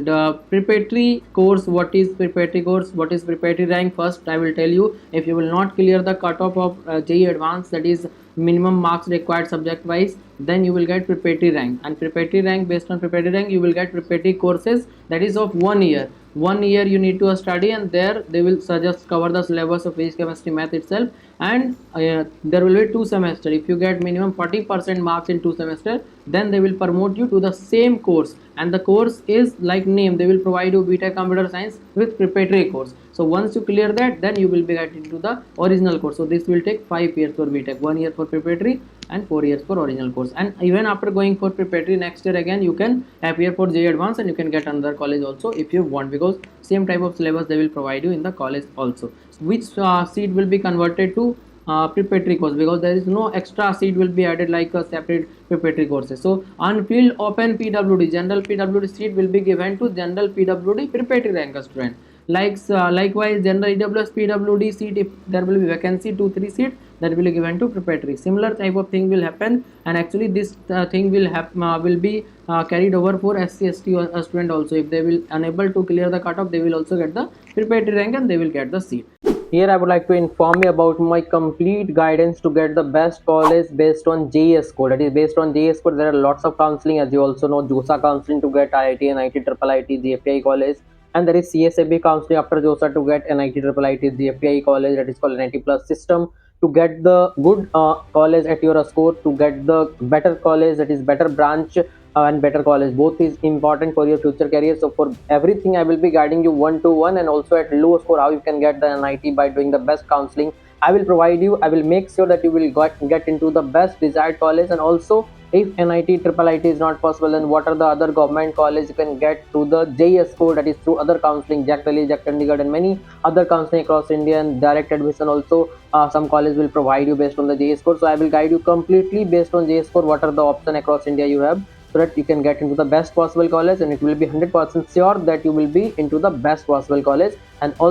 And preparatory course, what is preparatory course, what is preparatory rank? First I will tell you, if you will not clear the cutoff of JEE Advanced, that is minimum marks required subject wise, then you will get preparatory rank. And preparatory rank, based on preparatory rank you will get preparatory courses, that is of 1 year. 1 year you need to study, and there they will suggest cover the syllabus of physics, chemistry, math itself. And there will be 2 semester. If you get minimum 40% marks in 2 semester, then they will promote you to the same course, and the course is like name, they will provide you BTech Computer Science with preparatory course. So once you clear that, then you will be getting to the original course. So this will take 5 years for BTech, 1 year for preparatory and 4 years for original course. And even after going for preparatory, next year again you can appear for JEE Advanced, and you can get another college also if you want, because same type of syllabus they will provide you in the college also. Which seat will be converted to preparatory course, because there is no extra seat will be added like a separate preparatory courses. So unfilled open PWD, general PWD seat will be given to general PWD preparatory rank student. Likewise general EWS PWD seat, if there will be vacancy 2-3 seats, that will be given to preparatory. Similar type of thing will happen, and actually this thing will be carried over for SC/ST student also. If they will unable to clear the cutoff, they will also get the preparatory rank and they will get the seat. Here I would like to inform you about my complete guidance to get the best college based on JEE score. That is based on JEE score. There are lots of counseling, as you also know, JOSA counseling to get IIT, NIT, IIIT, JFI college, and there is CSAB counseling after JOSA to get NIT, IIIT, JFI college. That is called NIT Plus system to get the good college at your score, to get the better college, that is better branch and better college. Both is important for your future career. So for everything I will be guiding you one to one, and also at low score how you can get the NIT by doing the best counseling. I will provide you, I will make sure that you will get into the best desired college. And also if NIT, IIIT is not possible, then what are the other government college you can get through the JEE score, that is through other counseling, JAC Delhi, JAC Chandigarh, and many other counseling across India, and direct admission also. Some college will provide you based on the JEE score. So I will guide you completely based on JEE score, what are the option across India you have, so that you can get into the best possible college, and it will be 100% sure that you will be into the best possible college. And also